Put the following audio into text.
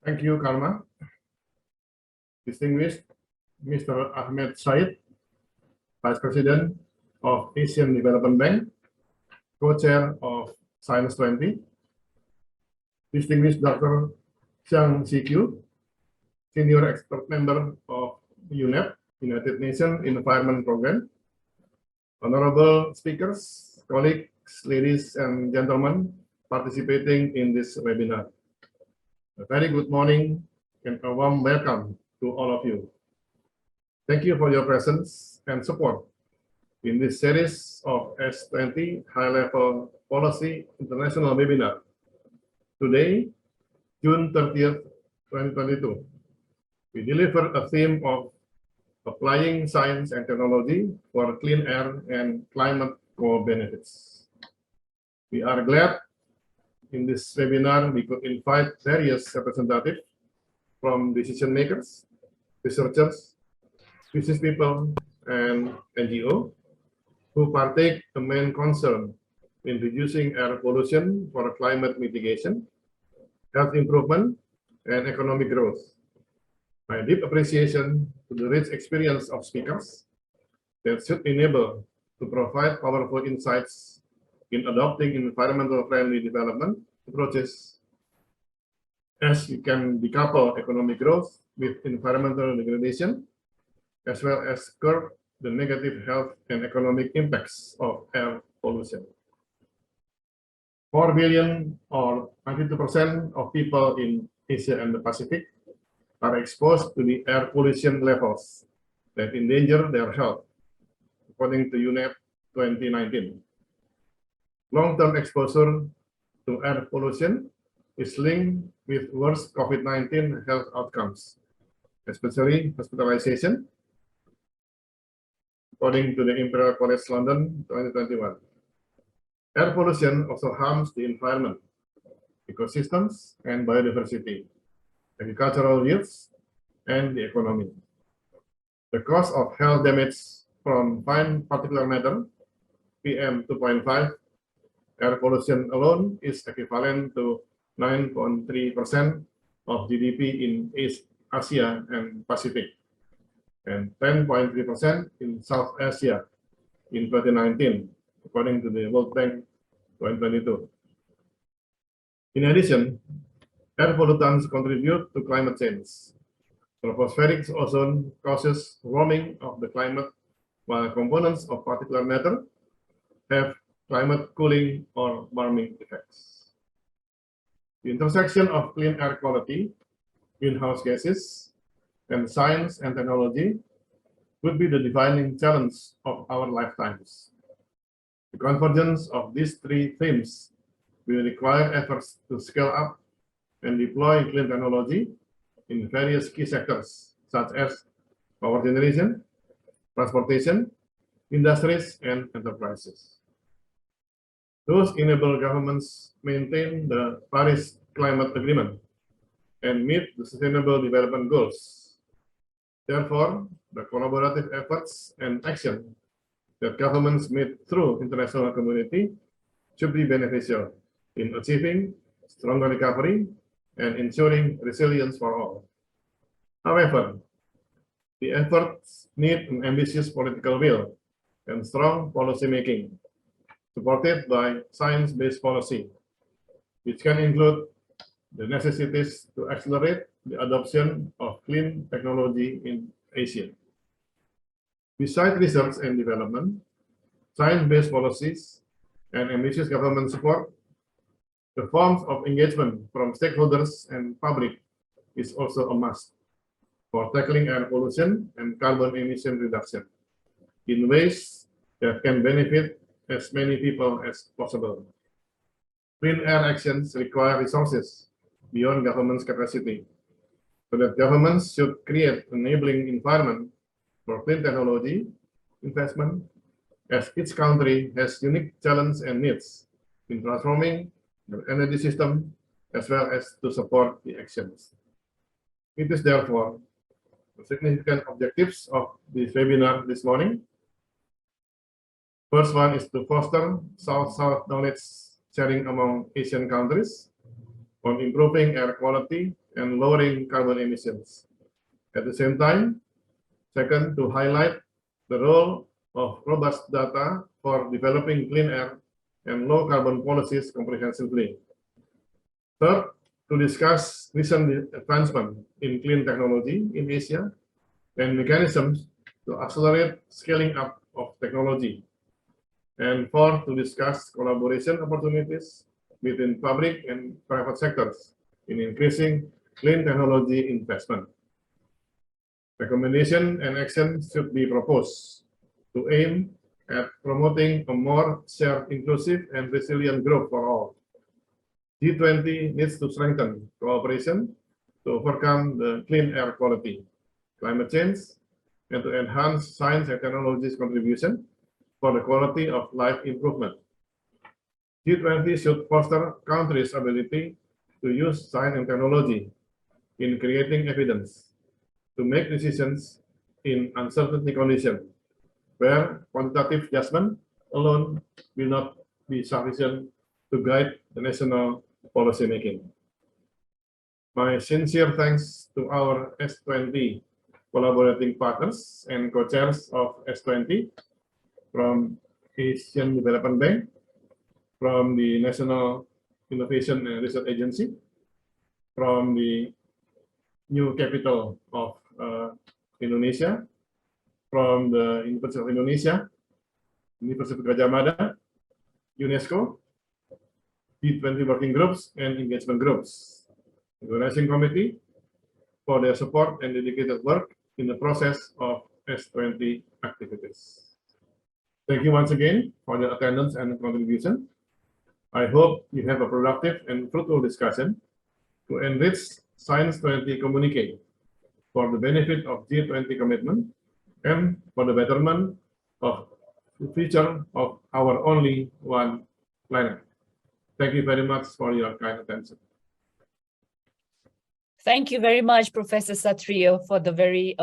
Thank you, Karma. Distinguished Mr. Ahmed Said, Vice President of Asian Development Bank, Co-Chair of Science 20, Distinguished Dr. Zhang Xiqiu, Senior Expert Member of UNEP, United Nations Environment Program, honorable speakers, colleagues, ladies and gentlemen participating in this webinar. A very good morning and a warm welcome to all of you. Thank you for your presence and support in this series of S20 High-Level Policy International Webinar. Today, June 30th, 2022, we deliver a theme of applying science and technology for clean air and climate co-benefits. We are glad in this webinar we could invite various representatives from decision makers, researchers, business people, and NGO who partake the main concern in reducing air pollution for climate mitigation, health improvement, and economic growth. My deep appreciation to the rich experience of speakers that should enable to provide powerful insights in adopting environmental friendly development approaches, as you can decouple economic growth with environmental degradation, as well as curb the negative health and economic impacts of air pollution. 4 billion or 92% of people in Asia and the Pacific are exposed to the air pollution levels that endanger their health, according to UNEP 2019. Long-term exposure to air pollution is linked with worse COVID-19 health outcomes, especially hospitalization, according to the Imperial College London 2021. Air pollution also harms the environment, ecosystems, and biodiversity, agricultural yields, and the economy. The cause of health damage from fine particulate matter, PM 2.5, air pollution alone is equivalent to 9.3% of GDP in East Asia and Pacific, and 10.3% in South Asia in 2019, according to the World Bank 2022. In addition, air pollutants contribute to climate change. Tropospheric ozone causes warming of the climate, while components of particulate matter have climate cooling or warming effects. The intersection of clean air quality, greenhouse gases, and science and technology would be the defining challenge of our lifetimes. The convergence of these three themes will require efforts to scale up and deploy clean technology in various key sectors, such as power generation, transportation, industries, and enterprises. Those enable governments maintain the Paris Climate Agreement and meet the Sustainable Development Goals. Therefore, the collaborative efforts and action that governments meet through international community should be beneficial in achieving stronger recovery and ensuring resilience for all. However, the efforts need an ambitious political will and strong policy making, supported by science-based policy, which can include the necessities to accelerate the adoption of clean technology in Asia. Besides research and development, science-based policies, and ambitious government support, the forms of engagement from stakeholders and public is also a must for tackling air pollution and carbon emission reduction in ways that can benefit as many people as possible. Clean air actions require resources beyond government's capacity, so that governments should create an enabling environment for clean technology investment, as each country has unique challenges and needs in transforming the energy system, as well as to support the actions. It is therefore the significant objectives of this webinar this morning. First one is to foster South-South knowledge sharing among Asian countries on improving air quality and lowering carbon emissions. At the same time, second, to highlight the role of robust data for developing clean air and low carbon policies comprehensively. Third, to discuss recent advancement in clean technology in Asia and mechanisms to accelerate scaling up of technology. And fourth, to discuss collaboration opportunities between public and private sectors in increasing clean technology investment. Recommendation and action should be proposed to aim at promoting a more shared, inclusive, and resilient growth for all. G20 needs to strengthen cooperation to overcome the clean air quality, climate change, and to enhance science and technology's contribution for the quality of life improvement. G20 should foster countries' ability to use science and technology in creating evidence to make decisions in uncertainty conditions, where quantitative judgment alone will not be sufficient to guide the national policy making. My sincere thanks to our S20 collaborating partners and co-chairs of S20 from Asian Development Bank, from the National Innovation and Research Agency, from the New Capital of Indonesia, from the University of Indonesia, University of Gajah Mada, UNESCO, G20 working groups, and engagement groups, the organizing committee, for their support and dedicated work in the process of S20 activities. Thank you once again for your attendance and contribution. I hope you have a productive and fruitful discussion to enrich Science 20 communique for the benefit of G20 commitment and for the betterment of the future of our only one planet. Thank you very much for your kind attention. Thank you very much, Professor Satryo, for the very